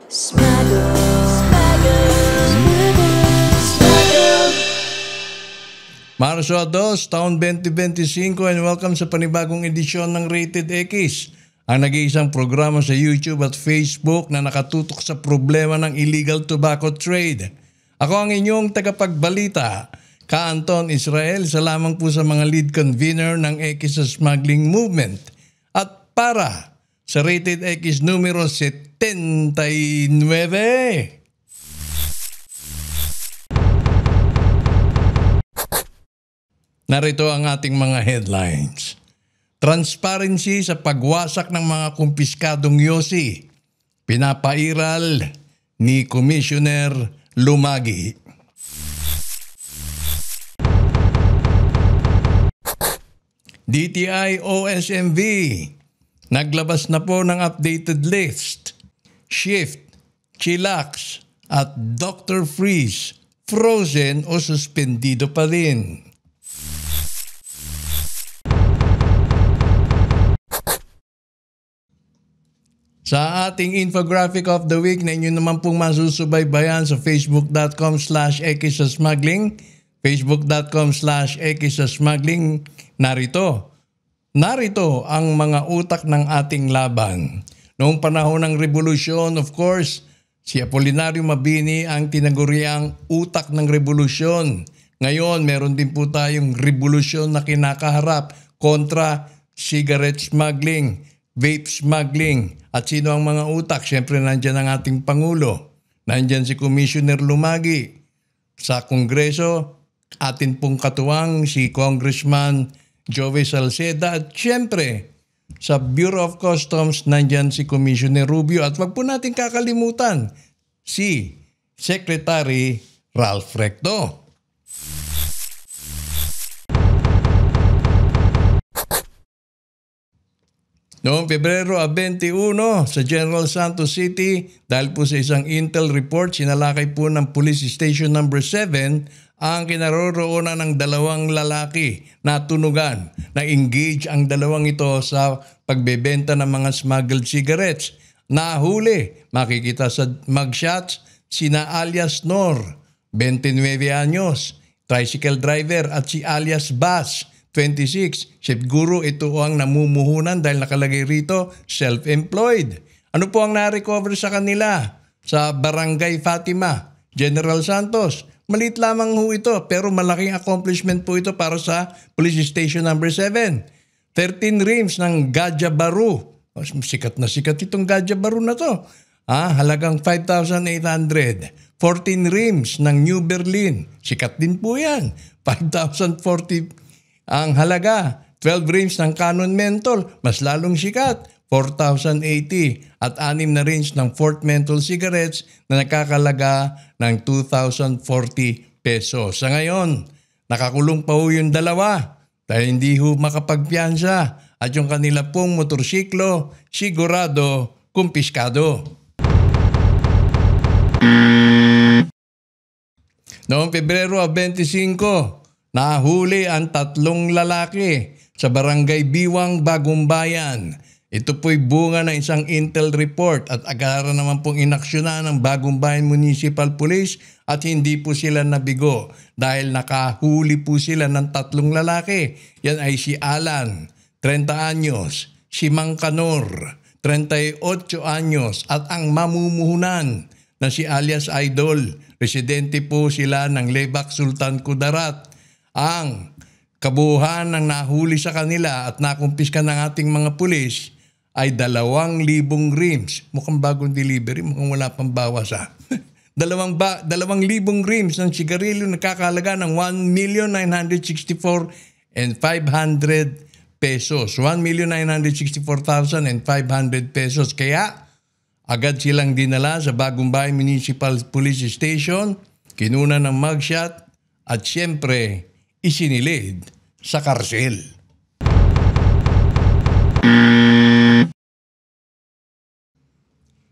Smuggle, smuggle, smuggle, smuggle. Marso 2, taon 2025 and welcome sa panibagong edisyon ng Rated X, ang nag-iisang programa sa YouTube at Facebook na nakatutok sa problema ng illegal tobacco trade. Ako ang inyong tagapagbalita, Ka Anton Israel, isa lamang po sa mga lead convener ng X sa smuggling movement. At para sa Rated X numero 79. Narito ang ating mga headlines. Transparency sa pagwasak ng mga kumpiskadong yosi. Pinapairal ni Commissioner Lumagi. DTI OSMV. Naglabas na po ng updated list. Shift, Chillax at Dr. Freeze frozen o suspendido pa rin. Sa ating infographic of the week na inyo naman pong masusubaybayan sa facebook.com/xsasmuggling, facebook.com/xsasmuggling, Narito ang mga utak ng ating laban. Noong panahon ng revolusyon, of course, si Apolinario Mabini ang tinaguriang utak ng revolusyon. Ngayon, meron din po tayong revolusyon na kinakaharap kontra cigarette smuggling, vape smuggling. At sino ang mga utak? Siyempre, nandyan ang ating Pangulo. Nandyan si Commissioner Lumagi. Sa Kongreso, atin pong katuwang si Congressman Joey Salceda at siyempre sa Bureau of Customs nandyan si Commissioner Rubio at wag po natin kakalimutan si Secretary Ralph Recto. Noong Pebrero 21 sa General Santos City, dahil po sa isang intel report, sinalakay po ng Police Station No. 7 ang kinaroroonan ng dalawang lalaki na tunugan. Na-engage ang dalawang ito sa pagbebenta ng mga smuggled cigarettes. Nahuli, makikita sa mugshots, sina alias Nor, 29 anyos, tricycle driver at si alias Bas, 26. Siguro ito ang namumuhunan dahil nakalagay rito, self-employed. Ano po ang na-recover sa kanila? Sa Barangay Fatima, General Santos. Maliit lamang ho ito pero malaking accomplishment po ito para sa Police Station No. 7. 13 rims ng Gadja Baru. Sikat na sikat itong Gadja Baru na to. Halagang 5,800. 14 rims ng New Berlin. Sikat din po yan. 5,040 ang halaga. 12 rims ng Canon Menthol. Mas lalong sikat. 4,080 at 6 na range ng Fort Menthol cigarettes na nakakalaga ng 2,040 pesos. Sa ngayon, nakakulong pa ho yung dalawa dahil hindi ho makapagpiyansa at yung kanila pong motorsiklo sigurado kumpiskado. Noong Pebrero 25, nahuli ang 3 lalaki sa Barangay Biwang, Bagong Bayan. Ito po'y bunga ng isang intel report at agaran naman pong inaksyonan ng Bagong Bayan Municipal Police at hindi po sila nabigo dahil nakahuli po sila ng 3 lalaki. Yan ay si Alan, 30 anyos, si Mang Kanor, 38 anyos at ang mamumuhunan na si alias Idol. Residente po sila ng Lebac, Sultan Kudarat. Ang kabuuan ng nahuli sa kanila at nakumpiska ng ating mga pulis ay 2,000 rims. Mukhang bagong delivery, mukhang wala pang bawas 2,000 rims ng sigarilyo na kakalaga ng 1,964,500 pesos. 1,964,500 pesos. Kaya agad silang dinala sa Bagong Bayan Municipal Police Station, kinuna ng mugshot at siyempre isinilid sa karsel.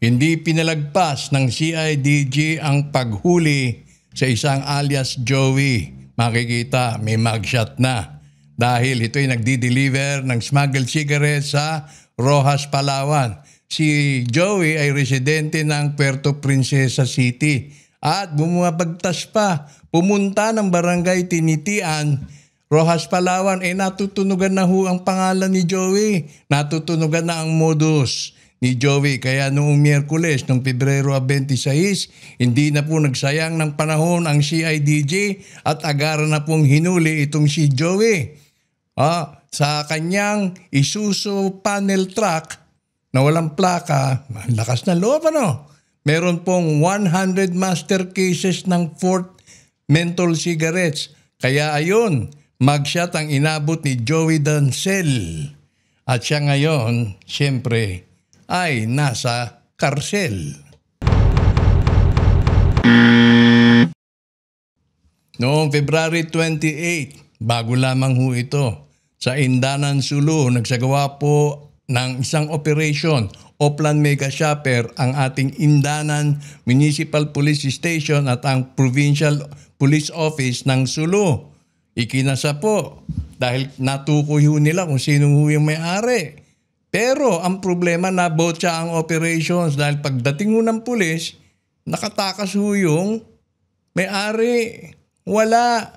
Hindi pinalagpas ng CIDG ang paghuli sa isang alias Joey. Makikita, may mugshot na. Dahil ito'y nagdi-deliver ng smuggled cigarettes sa Rojas, Palawan. si Joey ay residente ng Puerto Princesa City at bumabagtas pa. Pumunta ng barangay Tinitian, Rojas, Palawan, natutunugan na ho ang pangalan ni Joey. Natutunugan na ang modus ni Joey. Kaya noong Miyerkules, noong Pebrero 26, hindi na po nagsayang ng panahon ang CIDG at agara na pong hinuli itong si Joey. Sa kanyang Isuzu panel truck na walang plaka, lakas na loob meron pong 100 master cases ng fourth menthol cigarettes. Kaya ayun, mugshot ang inabot ni Joey Dancel. At siya ngayon, siyempre, ay nasa karsel. Noong February 28, bago lamang ho ito, sa Indanan, Sulu, nagsagawa po ng isang operation, Oplan Mega Shopper, ang ating Indanan Municipal Police Station at ang Provincial Police Office ng Sulu. Ikinasa po dahil natukoy ho nila kung sino ho yung may-ari. Pero ang problema, nabotsa ang operations dahil pagdating ho ng pulis, nakatakas ho yung may-ari. Wala.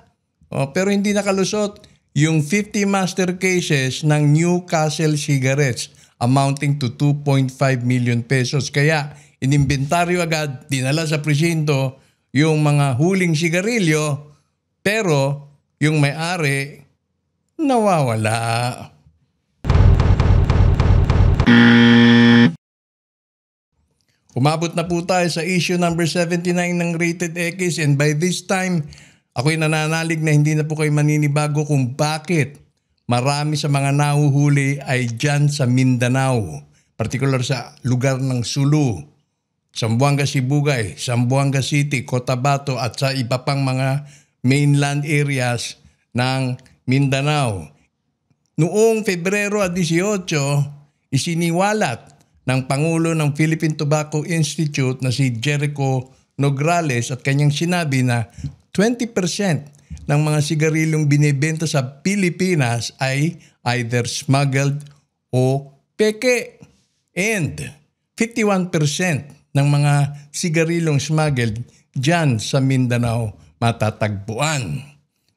Pero hindi nakalusot yung 50 master cases ng Newcastle cigarettes amounting to 2.5 million pesos. Kaya inimbentaryo agad, dinala sa presinto yung mga huling sigarilyo, pero yung may-ari nawawala. Umabot na po tayo sa issue number 79 ng Rated X, and by this time, ako'y nananalig na hindi na po kayo maninibago kung bakit marami sa mga nahuhuli ay dyan sa Mindanao, particular sa lugar ng Sulu, Zamboanga Sibugay, Zamboanga City, Cotabato at sa iba pang mga mainland areas ng Mindanao. Noong Pebrero 18, isiniwalat ng Pangulo ng Philippine Tobacco Institute na si Jericho Nograles at kanyang sinabi na 20% ng mga sigarilyong binibenta sa Pilipinas ay either smuggled o peke. And 51% ng mga sigarilyong smuggled dyan sa Mindanao matatagpuan.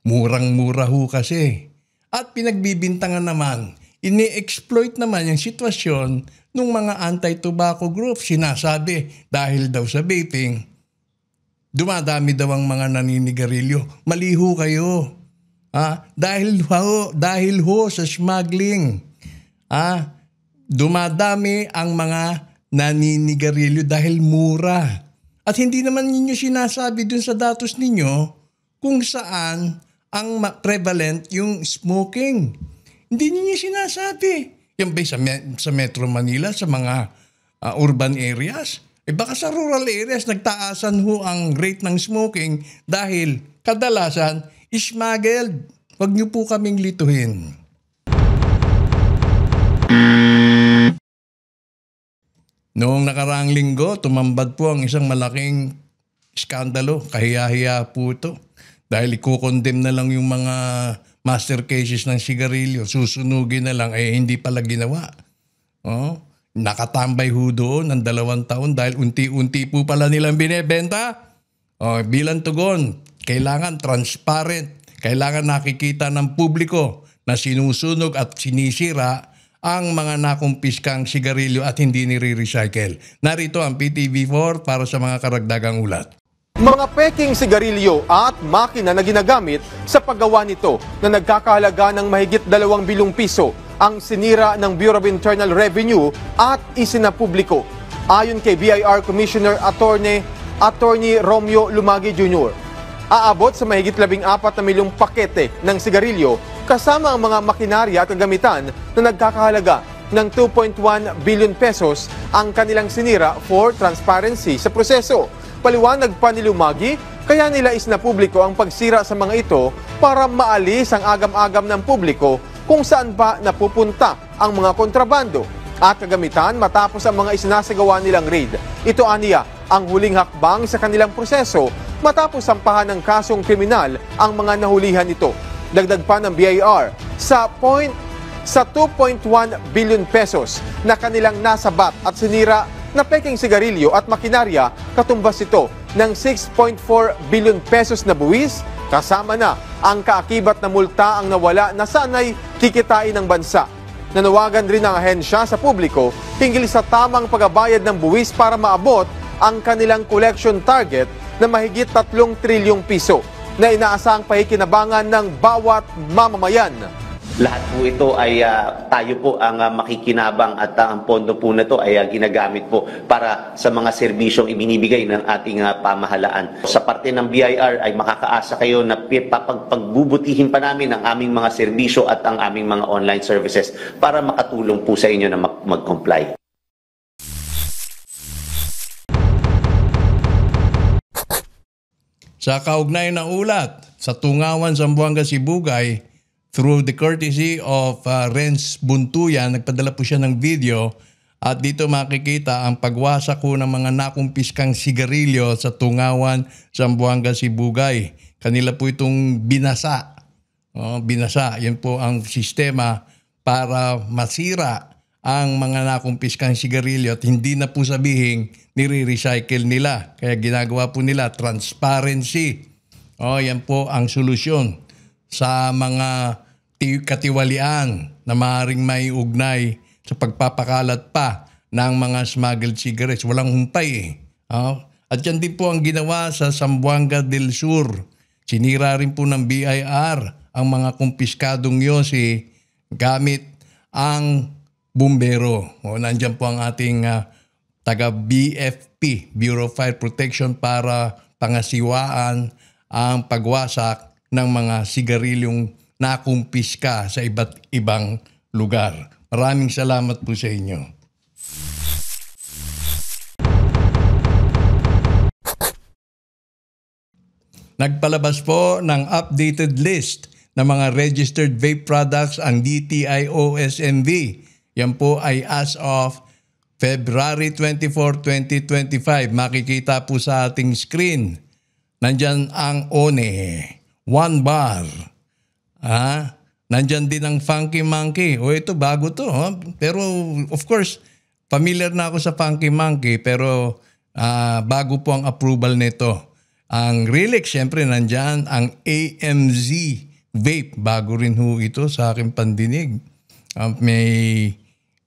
Murang-mura ho kasi. At pinagbibintangan naman, ini-exploit naman yung sitwasyon ng mga anti-tobacco group. Sinasabi dahil daw sa vaping, dumadami daw ang mga naninigarilyo. Mali ho kayo. Dahil ho sa smuggling. Dumadami ang mga naninigarilyo dahil mura. At hindi naman ninyo sinasabi dun sa datos ninyo kung saan ang prevalent yung smoking. Hindi ninyo sinasabi. Yan ba sa Metro Manila, sa mga urban areas? Baka sa rural areas, nagtaasan ho ang rate ng smoking dahil kadalasan smuggled. Huwag niyo po kaming lituhin. Noong nakaraang linggo, tumambad po ang isang malaking skandalo. Kahiya-hiya po ito. Dahil ikukondem na lang yung mga master cases ng sigarilyo. Susunugin na lang, hindi pala ginawa. Nakatambay ho doon ng 2 taon dahil unti-unti po pala nilang binebenta. Bilang tugon, kailangan transparent. Kailangan nakikita ng publiko na sinusunog at sinisira ang mga nakumpiskang sigarilyo at hindi nire-recycle. Narito ang PTV4 para sa mga karagdagang ulat. Mga peking sigarilyo at makina na ginagamit sa paggawa nito na nagkakahalaga ng mahigit 2 bilyong piso ang sinira ng Bureau of Internal Revenue at isinapubliko. Ayon kay BIR Commissioner Attorney Romeo Lumagi Jr., aabot sa mahigit 14 na milyong pakete ng sigarilyo kasama ang mga makinarya at kagamitan na nagkakahalaga ng 2.1 billion pesos ang kanilang sinira for transparency sa proseso. Paliwanag pa ni Lumagi, kaya nila isinapubliko ang pagsira sa mga ito para maalis ang agam-agam ng publiko kung saan ba napupunta ang mga kontrabando at kagamitan matapos ang mga isinasagawa nilang raid. Ito aniya ang huling hakbang sa kanilang proseso matapos sampahan ng kasong kriminal ang mga nahulihan nito. Dagdag pa ng BIR, sa sa 2.1 billion pesos na kanilang nasabat at sinira na peking sigarilyo at makinarya, katumbas ito ng 6.4 billion pesos na buwis, kasama na ang kaakibat na multa ang nawala na sanay kikitain ng bansa. Nanawagan rin ang ahensya sa publiko hinggil sa tamang pagbabayad ng buwis para maabot ang kanilang collection target na mahigit 3 trilyong piso na inaasahang pakikinabangan ng bawat mamamayan. Lahat po ito ay tayo po ang makikinabang at ang pondo po na ito ay ginagamit po para sa mga serbisyong ibinibigay ng ating pamahalaan. Sa parte ng BIR ay makakaasa kayo na pagbubutihin pa namin ang aming mga serbisyo at ang aming mga online services para makatulong po sa inyo na mag-comply. Sa kaugnay ng ulat, sa Tungawan, Zamboanga, Sibugay, through the courtesy of Renz Buntuyan, nagpadala po siya ng video at dito makikita ang pagwasak ko ng mga nakumpiskang sigarilyo sa Tungawan, Zamboanga, Sibugay. Kanila po itong binasa. Binasa, yan po ang sistema para masira ang mga nakumpiskang sigarilyo at hindi na po sabihin nire-recycle nila. Kaya ginagawa po nila transparency. Yan po ang solusyon sa mga katiwalian na maaaring may ugnay sa pagpapakalat pa ng mga smuggled cigarettes. Walang humpay At yan din po ang ginawa sa Zamboanga del Sur. Sinira rin po ng BIR ang mga kumpiskadong yosi gamit ang bumbero. Nandyan po ang ating taga-BFP, Bureau of Fire Protection, para pangasiwaan ang pagwasak ng mga sigarilyong nakumpiska sa iba't ibang lugar. Maraming salamat po sa inyo. Nagpalabas po ng updated list ng mga registered vape products ang DTI-OSMV. Yan po ay as of February 24, 2025. Makikita po sa ating screen. Nandyan ang ONE, 1 bar. Nandyan din ang Funky Monkey. Ito bago to. Pero of course, familiar na ako sa Funky Monkey pero bago po ang approval nito. Ang Relix, syempre nandyan ang AMZ Vape. Bago rin ho ito sa aking pandinig.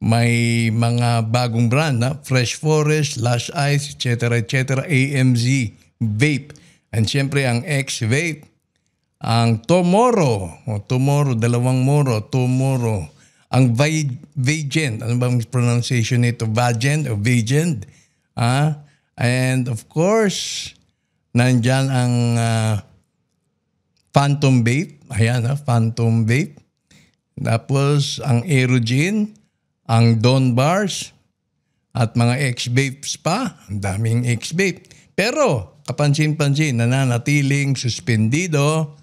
May mga bagong brand, Fresh Forest, Lush Ice, etc. AMZ Vape. And syempre ang X-Vape. Ang Tomorrow, dalawang Moro, Tomorrow. Ang Vagent, ano bang pronunciation nito? Vagent o Vagent. And of course, nandyan ang Phantom Vape. Ayan, Phantom Vape. Tapos ang Aerogen, ang Dawn Bars, at mga X-Vapes pa. Ang daming X-Vape. Pero, kapansin-pansin, nananatiling suspendido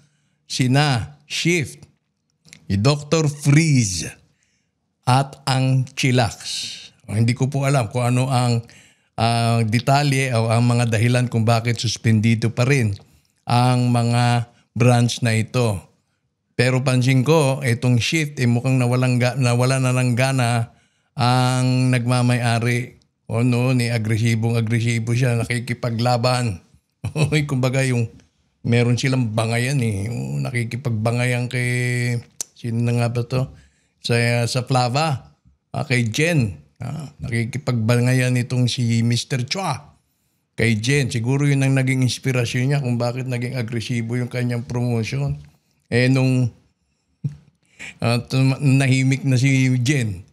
sina Shift, Dr. Freeze, at ang Chillax. Hindi ko po alam kung ano ang detalye o ang mga dahilan kung bakit suspendido pa rin ang mga branch na ito. Pero pansin ko, itong Shift, mukhang nawala na ng gana ang nagmamay-ari. Agresibo siya, nakikipaglaban. Kumbaga yung meron silang bangayan nakikipagbangayan kay sino na nga ba to? Sa Flava, kay Jen. Nakikipagbangayan itong si Mr. Chua kay Jen. Siguro yun ang naging inspirasyon niya kung bakit naging agresibo yung kanyang promotion. Nung nahimik na si Jen,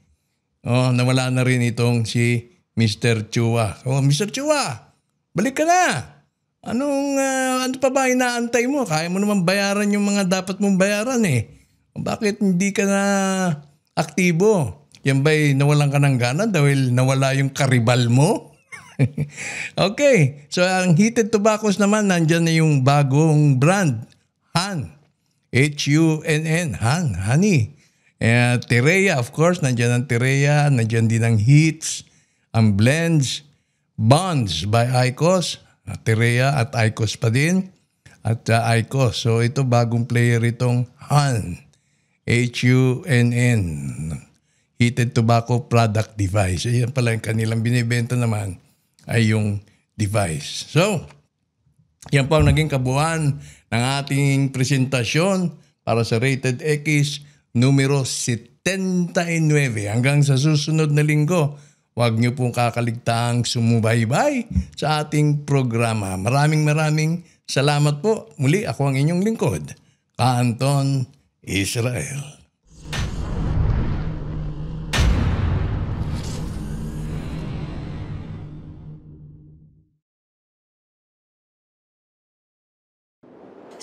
nawala na rin itong si Mr. Chua. Mr. Chua, balik ka na! Ano pa ba inaantay mo? Kaya mo naman bayaran yung mga dapat mong bayaran Bakit hindi ka na aktibo? Yan ba'y nawalan ka ng gana dahil nawala yung karibal mo? Okay. So ang heated tobaccos naman, nandyan na yung bagong brand. Han. H-U-N-N. Han. Honey. Terea, of course. Nandyan ang Terea. Nandyan din ang Hits. Ang Blends. Bonds by Icos. Terea at Icos pa din. At Icos. So ito bagong player itong Han. HUNN. Heated Tobacco Product Device. Ayan pala yung kanilang binibenta naman ay yung device. So, yan po ang naging kabuuan ng ating presentasyon para sa Rated X numero 79. Hanggang sa susunod na linggo, huwag niyo pong kakaligtaang sumubaybay sa ating programa. Maraming salamat po. Muli ako ang inyong lingkod, Anton Israel.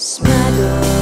Smuggle.